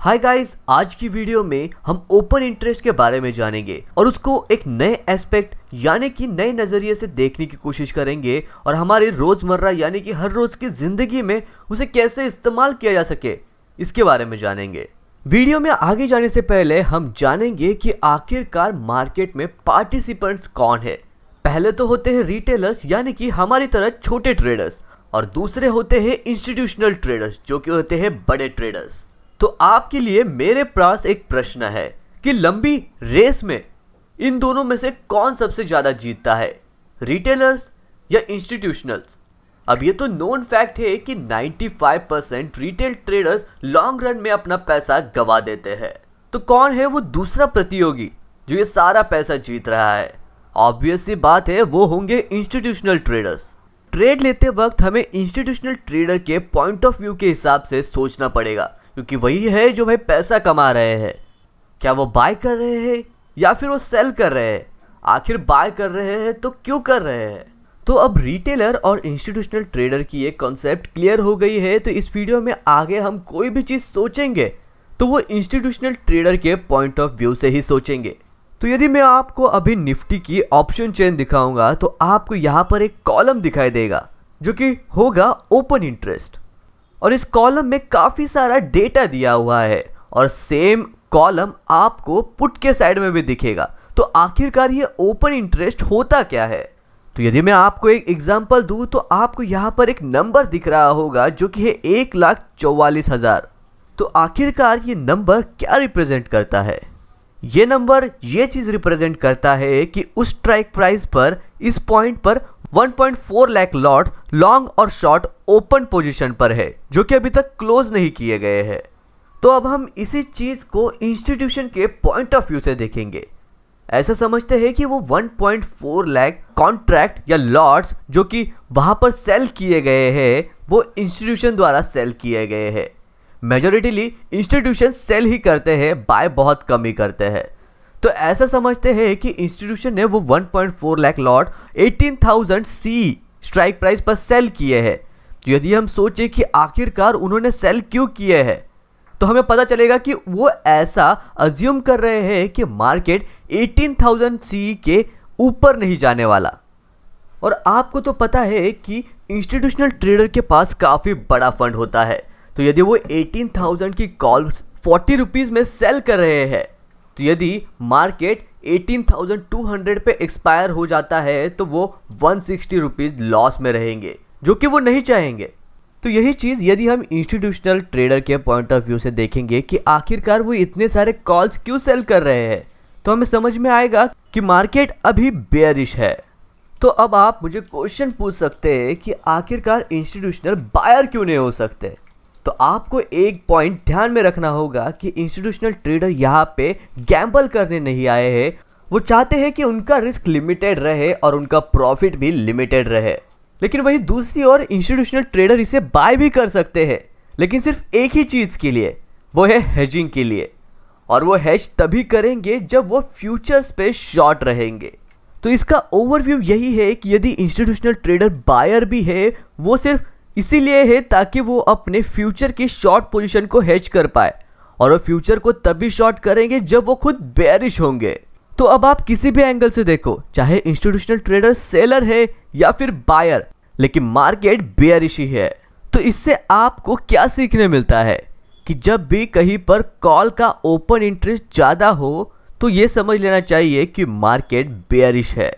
Hi guys, आज की video में हम ओपन इंटरेस्ट के बारे में जानेंगे और उसको एक नए एस्पेक्ट यानी कि नए नज़रिए से देखने की कोशिश करेंगे और हमारे रोज़मर्रा यानी कि हर रोज़ की ज़िंदगी में उसे कैसे इस्तेमाल किया जा सके इसके बारे में जानेंगे। वीडियो में आगे जाने से पहले हम जानेंगे कि आखिरकार मार्केट में पार्टिसिपेंट्स कौन है। पहले तो होते हैं रिटेलर्स यानी कि हमारी तरह छोटे ट्रेडर्स और दूसरे होते हैं इंस्टीट्यूशनल ट्रेडर्स जो कि होते हैं बड़े ट्रेडर्स। तो आपके लिए मेरे पास एक प्रश्न है कि लंबी रेस में इन दोनों में से कौन सबसे ज्यादा जीतता है, रिटेलर्स या इंस्टीट्यूशनल्स। अब ये तो नोन फैक्ट है कि 95% रिटेल ट्रेडर्स लॉन्ग रन में अपना पैसा गवा देते हैं। तो कौन है वो दूसरा प्रतियोगी जो ये सारा पैसा जीत रहा है? ऑब्वियस सी बात है, वो होंगे इंस्टीट्यूशनल ट्रेडर्स। ट्रेड लेते वक्त हमें इंस्टीट्यूशनल ट्रेडर के पॉइंट ऑफ व्यू के हिसाब से सोचना पड़ेगा, क्योंकि वही है जो भाई पैसा कमा रहे हैं। क्या वो बाय कर रहे हैं या फिर वो सेल कर रहे हैं? आखिर बाय कर रहे हैं तो क्यों कर रहे हैं? तो अब रिटेलर और इंस्टीट्यूशनल ट्रेडर की ये कॉन्सेप्ट क्लियर हो गई है। तो इस वीडियो में आगे हम कोई भी चीज़ सोचेंगे तो वो इंस्टीट्यूशनल ट्रेडर के पॉइंट ऑफ व्यू से ही सोचेंगे। तो यदि मैं आपको अभी निफ्टी की ऑप्शन चेन दिखाऊंगा तो आपको यहाँ पर एक कॉलम दिखाई देगा जो कि होगा ओपन इंटरेस्ट, और इस कॉलम में काफ़ी सारा डेटा दिया हुआ है और सेम कॉलम आपको पुट के साइड में भी दिखेगा। तो आखिरकार ये ओपन इंटरेस्ट होता क्या है? तो यदि मैं आपको एक एग्जांपल दूं तो आपको यहाँ पर एक नंबर दिख रहा होगा जो कि है 1,44,000। तो आखिरकार ये नंबर क्या रिप्रेजेंट करता है? ये नंबर ये चीज़ रिप्रेजेंट करता है कि उस स्ट्राइक प्राइस पर इस पॉइंट पर 1.4 लाख लॉट लॉन्ग और शॉर्ट ओपन पोजीशन पर है जो कि अभी तक क्लोज नहीं किए गए हैं। तो अब हम इसी चीज को इंस्टीट्यूशन के पॉइंट ऑफ व्यू से देखेंगे। ऐसा समझते हैं कि वो 1.4 लाख कॉन्ट्रैक्ट या लॉट्स जो कि वहां पर सेल किए गए हैं वो इंस्टीट्यूशन द्वारा सेल किए गए हैं। मेजॉरिटीली इंस्टीट्यूशन सेल ही करते हैं, बाय बहुत कम ही करते हैं। तो ऐसा समझते हैं कि इंस्टीट्यूशन ने वो 1.4 लाख लॉट 18,000 सी स्ट्राइक प्राइस पर सेल किए हैं। तो यदि हम सोचें कि आखिरकार उन्होंने सेल क्यों किए हैं तो हमें पता चलेगा कि वो ऐसा अज्यूम कर रहे हैं कि मार्केट 18,000 सी के ऊपर नहीं जाने वाला। और आपको तो पता है कि इंस्टीट्यूशनल ट्रेडर के पास काफ़ी बड़ा फंड होता है। तो यदि वो 18,000 की कॉल्स 40 रुपीज़ में सेल कर रहे हैं तो यदि मार्केट 18,200 पे एक्सपायर हो जाता है तो वो 160 रुपीज़ लॉस में रहेंगे जो कि वो नहीं चाहेंगे। तो यही चीज़ यदि हम इंस्टीट्यूशनल ट्रेडर के पॉइंट ऑफ व्यू से देखेंगे कि आखिरकार वो इतने सारे कॉल्स क्यों सेल कर रहे हैं तो हमें समझ में आएगा कि मार्केट अभी बेयरिश है। तो अब आप मुझे क्वेश्चन पूछ सकते हैं कि आखिरकार इंस्टीट्यूशनल बायर क्यों नहीं हो सकते? तो आपको एक पॉइंट ध्यान में रखना होगा कि इंस्टीट्यूशनल ट्रेडर यहाँ पे गैम्बल करने नहीं आए हैं। वो चाहते हैं कि उनका रिस्क लिमिटेड रहे और उनका प्रॉफिट भी लिमिटेड रहे। लेकिन वही दूसरी ओर इंस्टीट्यूशनल ट्रेडर इसे बाय भी कर सकते हैं, लेकिन सिर्फ एक ही चीज़ के लिए, वो है हेजिंग के लिए। और वो हेज तभी करेंगे जब वो फ्यूचर्स पे शॉर्ट रहेंगे। तो इसका ओवरव्यू यही है कि यदि इंस्टीट्यूशनल ट्रेडर बायर भी है वो सिर्फ इसीलिए है ताकि वो अपने फ्यूचर की शॉर्ट पोजीशन को हेज कर पाए, और वो फ्यूचर को तभी शॉर्ट करेंगे जब वो खुद बेयरिश होंगे। तो अब आप किसी भी एंगल से देखो, चाहे इंस्टीट्यूशनल ट्रेडर सेलर है या फिर बायर, लेकिन मार्केट बेयरिश ही है। तो इससे आपको क्या सीखने मिलता है कि जब भी कहीं पर कॉल का ओपन इंटरेस्ट ज़्यादा हो तो ये समझ लेना चाहिए कि मार्केट बेयरिश है,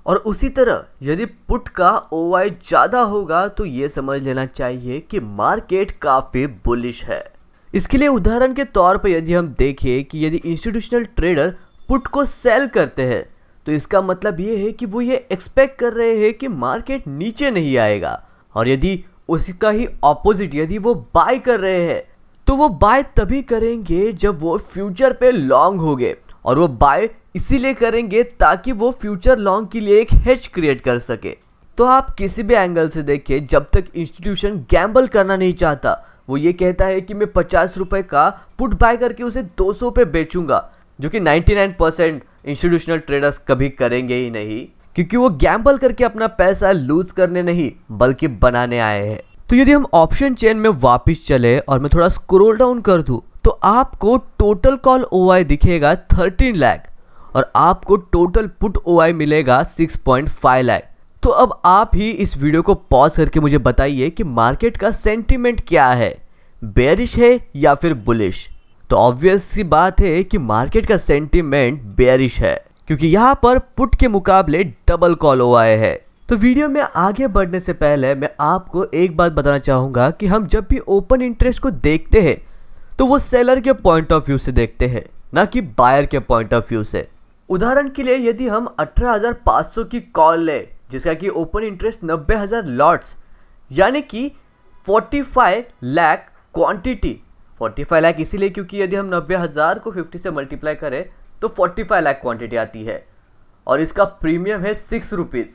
और उसी तरह यदि पुट का ओआई ज़्यादा होगा तो ये समझ लेना चाहिए कि मार्केट काफ़ी बुलिश है। इसके लिए उदाहरण के तौर पर यदि हम देखें कि यदि इंस्टीट्यूशनल ट्रेडर पुट को सेल करते हैं तो इसका मतलब ये है कि वो ये एक्सपेक्ट कर रहे हैं कि मार्केट नीचे नहीं आएगा, और यदि उसका ही ऑपोजिट यदि वो बाय कर रहे हैं तो वो बाय तभी करेंगे जब वो फ्यूचर पे लॉन्ग होंगे, और वो बाय इसीलिए करेंगे ताकि वो फ्यूचर लॉन्ग के लिए एक हेज क्रिएट कर सके। तो आप किसी भी एंगल से देखें, जब तक इंस्टीट्यूशन गैम्बल करना नहीं चाहता, वो ये कहता है कि मैं 50 रुपए का पुट बाय करके उसे 200 पे बेचूंगा, जो कि 99% इंस्टीट्यूशनल ट्रेडर्स कभी करेंगे ही नहीं, क्योंकि वो गैम्बल करके अपना पैसा लूज करने नहीं बल्कि बनाने आए हैं। तो यदि हम ऑप्शन चेन में वापस चले और मैं थोड़ा स्क्रॉल डाउन कर दूं तो आपको टोटल कॉल ओआई दिखेगा 13 लाख और आपको टोटल पुट ओआई मिलेगा 6.5 लाख। तो अब आप ही इस वीडियो को पॉज करके मुझे बताइए कि मार्केट का सेंटीमेंट क्या है, बेयरिश है या फिर बुलिश। तो ऑब्वियस सी बात है कि मार्केट का सेंटीमेंट बेयरिश है, क्योंकि यहाँ पर पुट के मुकाबले डबल कॉल ओआई है। तो वीडियो में आगे बढ़ने से पहले मैं आपको एक बात बताना चाहूंगा कि हम जब भी ओपन इंटरेस्ट को देखते हैं तो वो सेलर के पॉइंट ऑफ व्यू से देखते हैं, ना कि बायर के पॉइंट ऑफ व्यू से। उदाहरण के लिए यदि हम 18,500 की कॉल ले जिसका कि ओपन इंटरेस्ट 90,000 लॉट्स यानी कि 45 लाख क्वांटिटी। 45 लाख इसीलिए क्योंकि यदि हम 90,000 को 50 से मल्टीप्लाई करें तो 45 लाख क्वांटिटी आती है और इसका प्रीमियम है 6 रुपीज,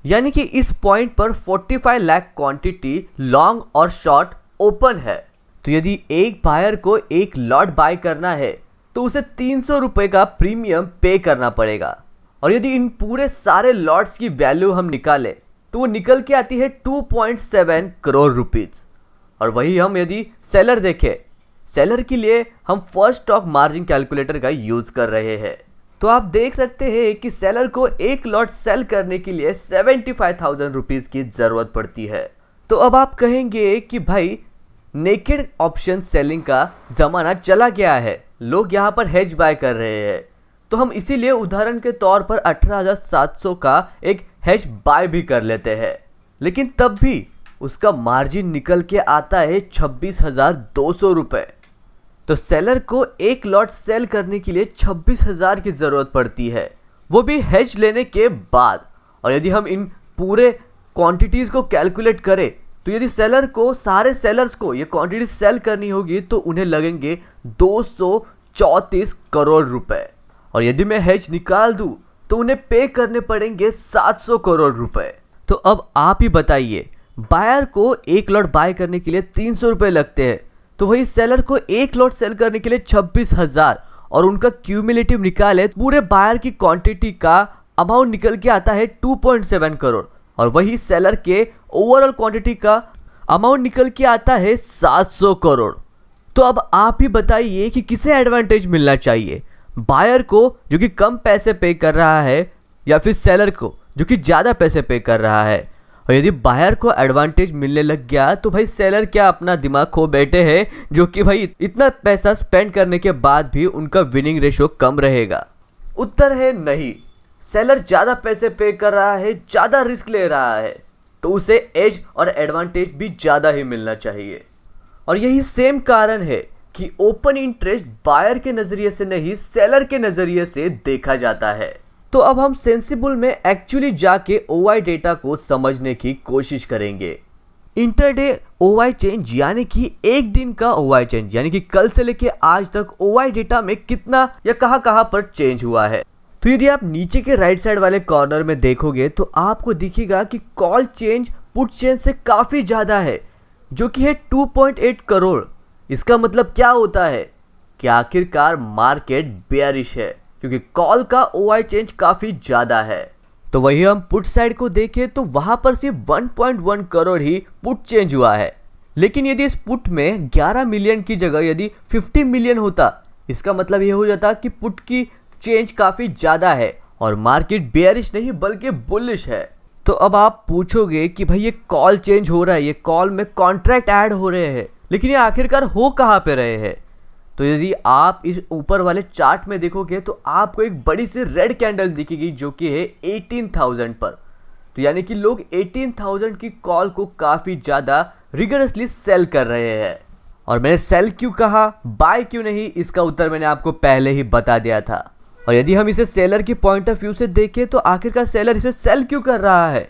यानी कि इस पॉइंट पर 45 लाख क्वांटिटी लॉन्ग और शॉर्ट ओपन है। तो यदि एक बायर को एक लॉट बाय करना है तो उसे 300 रुपए का प्रीमियम पे करना पड़ेगा। और यदि इन पूरे सारे लॉट्स की वैल्यू हम निकालें तो वो निकल के आती है 2.7 करोड़ रुपीज। और वही हम यदि सेलर देखें, सेलर के लिए हम फर्स्ट स्टॉक मार्जिन कैलकुलेटर का यूज कर रहे हैं। तो आप देख सकते हैं कि सेलर को एक लॉट सेल करने के लिए 75,000 रुपीज की जरूरत पड़ती है। तो अब आप कहेंगे कि भाई नेकेड ऑप्शन सेलिंग का जमाना चला गया है, लोग यहाँ पर हेज बाय कर रहे हैं। तो हम इसीलिए उदाहरण के तौर पर 18,700 का एक हेज बाय भी कर लेते हैं, लेकिन तब भी उसका मार्जिन निकल के आता है 26,200 रुपए। तो सेलर को एक लॉट सेल करने के लिए 26,000 की जरूरत पड़ती है, वो भी हेज लेने के बाद। और यदि हम इन पूरे क्वांटिटीज को कैलकुलेट करें तो यदि सेलर को, सारे सेलर्स को ये क्वांटिटी सेल करनी होगी तो उन्हें लगेंगे 234 करोड़ रुपए। और यदि मैं हेज निकाल दूं तो उन्हें पे करने पड़ेंगे 700 करोड़ रुपए। तो अब आप ही बताइए, बायर को एक लॉट बाय करने के लिए 300 रुपए लगते हैं, तो वही सेलर को एक लॉट सेल करने के लिए 26,000 और उनका क्यूमुलेटिव निकाले पूरे बायर की क्वांटिटी का अमाउंट निकल के आता है 2.7 करोड़ और वही सेलर के ओवरऑल क्वांटिटी का अमाउंट निकल के आता है 700 करोड़। तो अब आप ही बताइए कि किसे एडवांटेज मिलना चाहिए, बायर को जो कि कम पैसे पे कर रहा है या फिर सेलर को जो कि ज्यादा पैसे पे कर रहा है। और यदि बायर को एडवांटेज मिलने लग गया तो भाई सेलर क्या अपना दिमाग खो बैठे हैं, जो कि भाई इतना पैसा स्पेंड करने के बाद भी उनका विनिंग रेशो कम रहेगा। उत्तर है नहीं, सेलर ज्यादा पैसे पे कर रहा है, ज्यादा रिस्क ले रहा है, तो उसे एज और एडवांटेज भी ज्यादा ही मिलना चाहिए। और यही सेम कारण है कि ओपन इंटरेस्ट बायर के नजरिए से नहीं, सेलर के नजरिए से देखा जाता है। तो अब हम सेंसिबल में एक्चुअली जाके ओआई डेटा को समझने की कोशिश करेंगे। इंटरडे ओआई चेंज यानी कि एक दिन का ओआई चेंज, यानी कि कल से लेके आज तक ओआई डेटा में कितना या कहां पर चेंज हुआ है। तो यदि आप नीचे के राइट साइड वाले कॉर्नर में देखोगे तो आपको दिखेगा कि कॉल चेंज पुट चेंज से काफी ज्यादा है, जो कि है 2.8 करोड़। इसका मतलब क्या होता है कि आखिरकार मार्केट बेयरिश है, क्योंकि कॉल का ओआई चेंज काफी ज्यादा है। तो वही हम पुट साइड को देखें तो वहां पर सिर्फ 1.1 करोड़ ही पुट चेंज हुआ है। लेकिन यदि इस पुट में 11 मिलियन की जगह यदि 50 मिलियन होता, इसका मतलब यह हो जाता कि पुट की चेंज काफी ज्यादा है और मार्केट बेयरिश नहीं बल्कि बुलिश है। तो अब आप पूछोगे कि भाई ये कॉल चेंज हो रहा है, ये कॉल में कॉन्ट्रैक्ट ऐड हो रहे हैं, लेकिन ये आखिरकार हो कहां पे रहे हैं। तो यदि आप इस ऊपर वाले चार्ट में देखोगे तो आपको एक बड़ी सी रेड कैंडल दिखेगी जो कि है 18,000 पर। तो यानी कि लोग 18,000 की कॉल को काफी ज्यादा रिगरसली सेल कर रहे हैं। और मैंने सेल क्यों कहा, बाय क्यों नहीं, इसका उत्तर मैंने आपको पहले ही बता दिया था। और यदि हम इसे सेलर की पॉइंट ऑफ व्यू से देखें तो आखिरकार सेलर इसे सेल क्यों कर रहा है,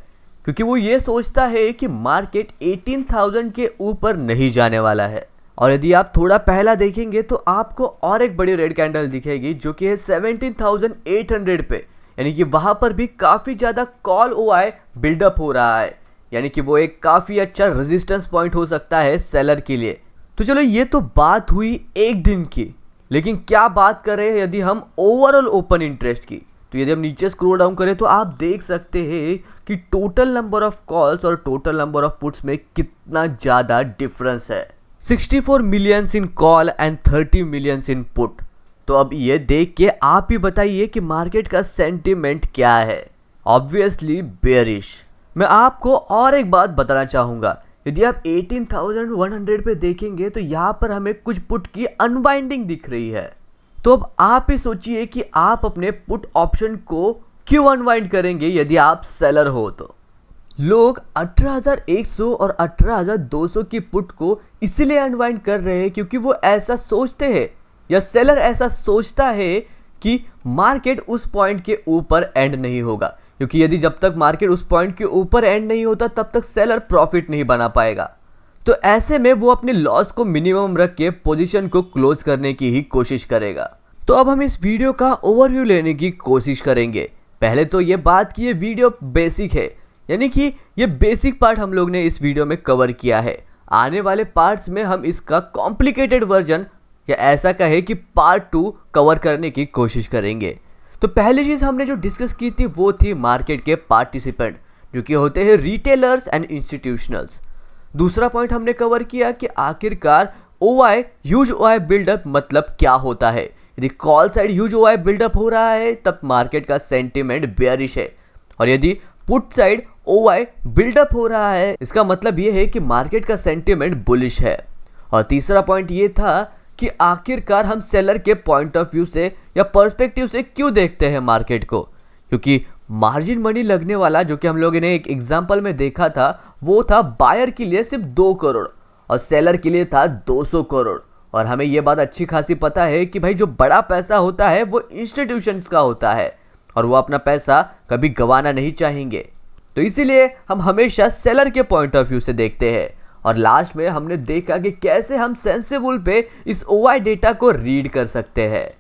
क्योंकि वो ये सोचता है कि मार्केट 18,000 के ऊपर नहीं जाने वाला है। और यदि आप थोड़ा पहला देखेंगे तो आपको और एक बड़ी रेड कैंडल दिखेगी जो कि है 17,800 पे, यानी कि वहां पर भी काफी ज्यादा कॉल ओआई बिल्डअप हो रहा है, यानी कि वो एक काफी अच्छा रेजिस्टेंस पॉइंट हो सकता है सेलर के लिए। तो चलो ये तो बात हुई एक दिन की, लेकिन क्या बात करें यदि हम ओवरऑल ओपन इंटरेस्ट की। तो यदि हम नीचे स्क्रॉल डाउन करें तो आप देख सकते हैं कि टोटल नंबर ऑफ कॉल्स और टोटल नंबर ऑफ पुट्स में कितना ज्यादा डिफरेंस है। 64 millions in call and 30 millions in put. तो अब ये देख के आप ही बताइए कि मार्केट का सेंटिमेंट क्या है। Obviously bearish. मैं आपको और एक बात बताना चाहूँगा, यदि आप 18,100 पे देखेंगे तो यहाँ पर हमें कुछ पुट की अनवाइंडिंग दिख रही है। तो अब आप ही सोचिए कि आप अपने पुट ऑप्शन को क्यों अनवाइंड करेंगे यदि आप सेलर हो तो। लोग 18,100 और 18,200 की पुट को इसलिए अनवाइंड कर रहे हैं क्योंकि वो ऐसा सोचते हैं या सेलर ऐसा सोचता है कि मार्केट उस पॉइंट के ऊपर एंड नहीं होगा, क्योंकि यदि जब तक मार्केट उस पॉइंट के ऊपर एंड नहीं होता तब तक सेलर प्रॉफिट नहीं बना पाएगा। तो ऐसे में वो अपने लॉस को मिनिमम रख के पोजीशन को क्लोज करने की ही कोशिश करेगा। तो अब हम इस वीडियो का ओवरव्यू लेने की कोशिश करेंगे। पहले तो ये बात कि ये वीडियो बेसिक है, यानी कि ये बेसिक पार्ट हम लोग ने इस वीडियो में कवर किया है। आने वाले पार्ट्स में हम इसका कॉम्प्लिकेटेड वर्जन या ऐसा कहे कि पार्ट 2 कवर करने की कोशिश करेंगे। तो पहली चीज़ हमने जो डिस्कस की थी वो थी मार्केट के पार्टिसिपेंट, जो कि होते हैं रिटेलर्स एंड इंस्टीट्यूशनल्स। दूसरा पॉइंट हमने कवर किया कि आखिरकार OI ह्यूज OI बिल्डअप मतलब क्या होता है। यदि call side huge OI buildup हो रहा है तब मार्केट का सेंटिमेंट बेयरिश है, और यदि पुट साइड OI बिल्डअप हो रहा है इसका मतलब ये है कि मार्केट का सेंटिमेंट बुलिश है। और तीसरा पॉइंट ये था कि आखिरकार हम सेलर के पॉइंट ऑफ व्यू से या पर्सपेक्टिव से क्यों देखते हैं मार्केट को, क्योंकि मार्जिन मनी लगने वाला जो कि हम लोगों ने एक एग्जांपल में देखा था वो था बायर के लिए सिर्फ 2 करोड़ और सेलर के लिए था 200 करोड़। और हमें ये बात अच्छी खासी पता है कि भाई जो बड़ा पैसा होता है वो इंस्टीट्यूशंस का होता है और वो अपना पैसा कभी गंवाना नहीं चाहेंगे। तो इसीलिए हम हमेशा सेलर के पॉइंट ऑफ व्यू से देखते हैं। और लास्ट में हमने देखा कि कैसे हम सेंसिबल पे इस OI डेटा को रीड कर सकते हैं।